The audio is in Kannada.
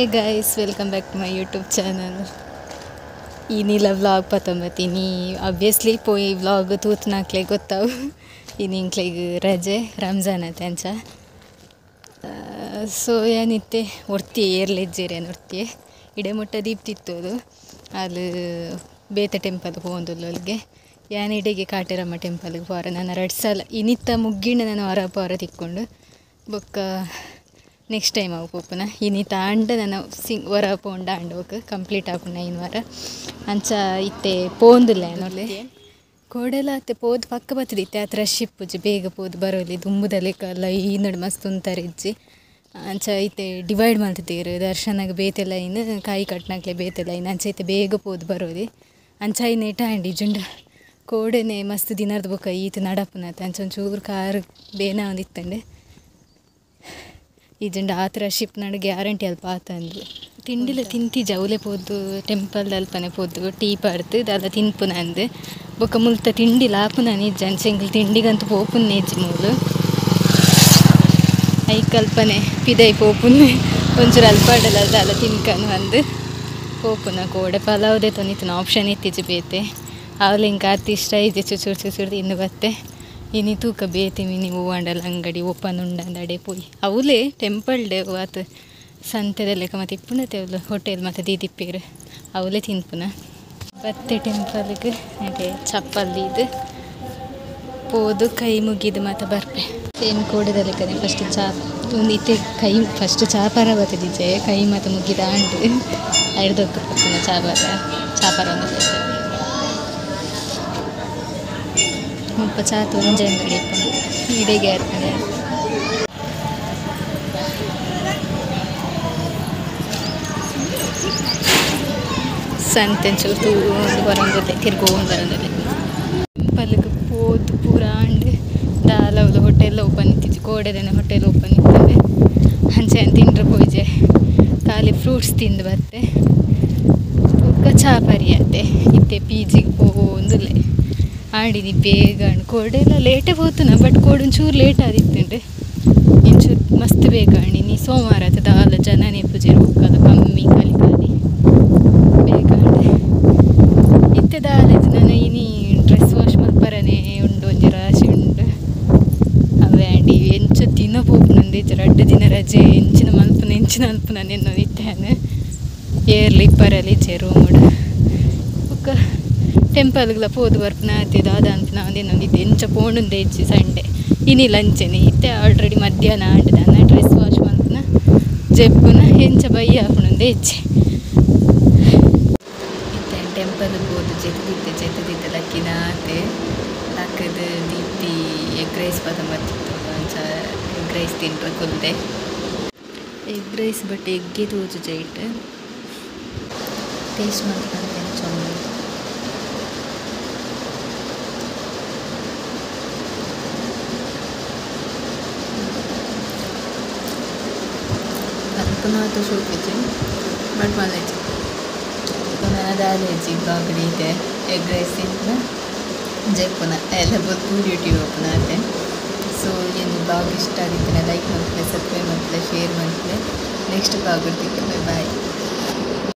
Hey guys, welcome back to my YouTube channel. Inila vlog patambatini. Obviously poi vlog tooth nakle gottavu. In inkleg raje Ramzan atancha. So yanitte orti erlejjere norti. Ide mutta deeptittu adu. Allu Beta temple ಹೋಗಂದುಲ್ಲಗೆ ಯಾನಿಡೆಗೆ Kateramma ಟೆಂಪಲ್ಗೆ ಪೋರ ನಾನು 2 ಸಲ ಇನಿತ್ತ ಮುಗ್ಗಿನ ನಾನು ಹೊರ ಪೋರ ತಿಕ್ಕೊಂಡು ಬೊಕ್ಕ ನೆಕ್ಸ್ಟ್ ಟೈಮ್ ಅವು ಪೋಪುನ ಇನಿತ್ತ ಅಂಡ ನಾನು ಹೊರ ಪೋಂಡ ಅಂಡ ಹೋಗಿ ಕಂಪ್ಲೀಟ್ ಆಪುನ ಇನ್ನು ವಾರ ಅಂಚ ಇತ್ತೆ ಪೋಂದಿಲ್ಲ ನೋಡ್ಲಿ ಕೋಡೆಲ್ಲ ಅತ್ತೆ ಪೋದು ಪಕ್ಕ ಬತ್ತದಿತ್ತೆ ಆ ರಶ್ ಇಪ್ಪುಜಿ ಬೇಗ ಪೋದು ಬರೋಲಿ ದುಂಬುದಲ್ಲಿ ಲೈನ್ ಮಸ್ತ್ ಉಂತಾರೆ ಇಜ್ಜಿ ಅಂಚ ಐತೆ ಡಿವೈಡ್ ಮಾಡ್ತಿದ್ದೀರಿ ದರ್ಶನಗೆ ಬೇತೆ ಲೈನ್ ಕಾಯಿ ಕಟ್ನಾಕ್ಲೆ ಬೇತೆ ಲೈನ್ ಅಂಚ ಐತೆ ಬೇಗ ಪೋದು ಬರೋದಿ ಅಂಚ ಐನೆ ಇಟ್ಟಾಂಡಿ ಜುಂಡ ಕೋಡೆನೆ ಮಸ್ತ್ ದಿನದ ಬೊಕ್ಕ ಈತ ನಡಪುನತ್ತೆ ಅಂಚ ಒಂಚೂರು ಕಾರು ಬೇನ ಒಂದಿತ್ತಂಡೆ ಈ ಜುಂಡ ಆ ಥರ ಶಿಪ್ ನಡು ಗ್ಯಾರಂಟಿ ಅಲ್ಪ ಆತಂದು ತಿಂಡಿಲ್ಲ ತಿಂತಿ ಜವಲೆ ಪೋದು ಟೆಂಪಲ್ ಅಲ್ಪನೆ ಪೋದು ಟೀ ಪಾಡ್ದು ಅದೆಲ್ಲ ತಿನ್ಪುನ ಅಂದು ಬೊಕ್ಕ ಮುಲ್ತ ತಿಂಡಿಲ್ಲ ಆಪುನ ನಿಜ ಅಂಚೆಂಗ್ಲು ತಿಂಡಿಗಂತೂ ಪೋಪುನ ನೇಜಿ ಮೂಲು ಐಕಲ್ಪನೆ ಪಿದೈ ಪೋಪುನೆ ಒಂಚೂರು ಅಲ್ಪಾಡಲ್ಲ ಅದೆಲ್ಲ ತಿನ್ಕನು ಅಂದು ಪೋಪುನ ಕೋಡೆ ಪಲಾವ್ದೆ ತೊನಿತನ ಆಪ್ಷನ್ ಇತ್ತೀಚೆ ಬೇತೆ ಅವಳು ಹಿಂಗೆ ಅತಿ ಇಷ್ಟ ಇದೆ ಚುಚೂರು ಇನ್ನು ಬತ್ತೆ ಇನ್ನು ತೂಕ ಬೇತೆ ಮಿನಿ ಹೂವಂಡಲ್ಲ ಅಂಗಡಿ ಓಪನ್ ಉಂಡಂದಡೆ ಪೋಯಿ ಅವಲೇ ಟೆಂಪಲ್ ಡೇ ಆತು ಸಂತೆದೆಲ್ಲ ಮತ್ತೆ ಇಪ್ಪುನತೆ ಅವಳು ಹೋಟೆಲ್ ಮತ್ತು ದೀದಿಪ್ಪೇರು ಅವಲೇ ತಿನ್ಪುನ ಬತ್ತೆ ಟೆಂಪಲ್ಗೆ ಹಾಗೆ ಚಪ್ಪಲ್ಲಿ ಇದು ಪೋದು ಕೈ ಮುಗಿದು ಮತ್ತು ಬರ್ಪೆ ಏನು ಕೋಡದಲ್ಲಿ ಕನೆ ಫಸ್ಟ್ ಚಾ ಒಂದು ಇತ್ತೆ ಕೈ ಫಸ್ಟ್ ಚಾಪಾರ ಬರ್ತದಿಜೆ ಕೈ ಮತ್ತು ಮುಗಿದ ಅಂಡು ಐಡ್ದೊಕ್ಕ ಪುತ್ತಿನ ಚಾಪಾರ ಒಂದು ಮುಪ್ಪ ಚಾತು ಒಂಜೆ ಅಂಗಡಿ ಇಡೆಗೆ ಇರ್ತಾನೆ ಸಂತೆ ಚೂತು ಒಂದು ಬರೋಂದಿಲ್ಲ ತಿರ್ಗೋಂದು ಬರೋದಿಲ್ಲ ಟೆಂಪಲ್ಗೆ ಪೋದು ಪೂರ ಅಂಡು ದಾಲವ್ದು ಹೋಟೆಲ್ ಓಪನ್ ಇತ್ತಿಜಿ ಕೋಡೆದೇನೆ ಹೋಟೆಲ್ ಓಪನ್ ಇರ್ತದೆ ಅಂಚೆ ತಿಂಡ್ರೆ ಪೋಯ್ಜೆ ಖಾಲಿ ಫ್ರೂಟ್ಸ್ ತಿಂದು ಬತ್ತೆ ಒಕ್ಕ ಚಾಪರಿ ಅತ್ತೆ ಇತ್ತೆ ಪಿ ಜಿಗೆ ಪೋಂದುಲ್ಲೆ ಆಡಿದಿ ಬೇಗ ಕೋಡೆಲ್ಲ ಲೇಟೇ ಹೋತುನ ಬಟ್ ಕೋಡು ಒಂಚೂರು ಲೇಟ್ ಆದಿತ್ತುಂಡು ಇಂಚೂರು ಮಸ್ತ್ ಬೇಗ ಅಣ್ಣಿ ನೀ ಸೋಮವಾರ ಆತ ದಾಲ ಜನನೇ ಪೂಜೆ ಹೋಗಲ್ಲ ಕಮ್ಮಿ ಖಾಲಿ ಬೇಗ ಇತ್ತೆ ದಾಲದು ನಾನು ಇನಿ ಡ್ರೆಸ್ ವಾಶ್ ಮಲ್ಪರನೇ ಉಂಡು ಒಂಜಿ ರಾಶಿ ಉಂಡು ಅವೇ ಅಂಡಿ ಎಂಚು ದಿನ ಪೋಪುನಂದು ಇಜ್ಜ 2 ದಿನ ರಜೆ ಎಂಚಿನ ಮಲ್ಪುನ ನೆನ್ನೋ ಇತ್ತೇನೆ ಏರ್ಲಿ ಇಪ್ಪರಲ್ಲಿ ಇಜ್ಜೆ ರೂಮುಡು ಒಕ್ಕ ಟೆಂಪಲ್ಗಳ ಪೋದು ಬರ್ಪುನ ಆತಿದ್ದು ಅದ ಅಂತ ನಾವು ಇನ್ನೊಂದಿದ್ದೆ ಎಂಚ ಪೋಂಡುಂದೆ ಇಜ್ಜಿ ಸಂಡೆ ಇನಿ ಲಂಚನೆ ಇತ್ತೆ ಆಲ್ರೆಡಿ ಮಧ್ಯಾಹ್ನ ಆಂಡ್ದಾನ ಡ್ರೆಸ್ ವಾಶ್ ಮಲ್ಪುನ ಜೆಪ್ಪುನ ಎಂಚ ಬೈ ಹಾಕೊಂಡೆ ಇಜ್ಜೆ ಇತ್ತೆ ಟೆಂಪಲ್ಗೆ ಹೋದು ಜೆತ್ತದಿದ್ದೆ ಲಕ್ಕಿನ ಆತೆ ಲಕ್ಕದು ದೀಪ್ತಿ ಎಗ್ ರೈಸ್ ಪದ ಬರ್ತಿತ್ತು ಅಂಚ ಎಗ್ ರೈಸ್ ತಿಂಡ್ರೆ ಕೊಲ್ದೆ ಎಗ್ ರೈಸ್ ಬಟ್ ಎಗ್ಗೆ ತೋಜು ಜೈಟ್ ಟೇಸ್ಟ್ ಮಾಡ್ಕೊಂತೇನೆ ಚೊಂದು ಅಲ್ಪನಾಥ ಶೋಕಿಜಿ ಬಟ್ ಮಲಜಿ ನನದು ಅಲರ್ಜಿ ಬಾಗಡಿ ಇದೆ ಎಗ್ ರೈಸ್ ತಿಂದ್ರೆ ಜೆಪ್ಪುನ ಎಲ್ಲ ಬೊತ್ತು ಡ್ಯೂಟಿ ಓಪನ್ ಆತೆ ಸೊ ಏನು ಬ್ಲಾಗ್ ಇಷ್ಟ ಆಗಿತ್ತು ಲೈಕ್ ಮಾಡ್ತಾರೆ ಸಬ್ಸ್ಕ್ರೈಬ್ ಮಾಡ್ತಾರೆ ಶೇರ್ ಮಾಡ್ತಾರೆ ನೆಕ್ಸ್ಟ್ ಬ್ಲಾಗ್ ಇರ್ತಿತ್ತು ಬಾಯ್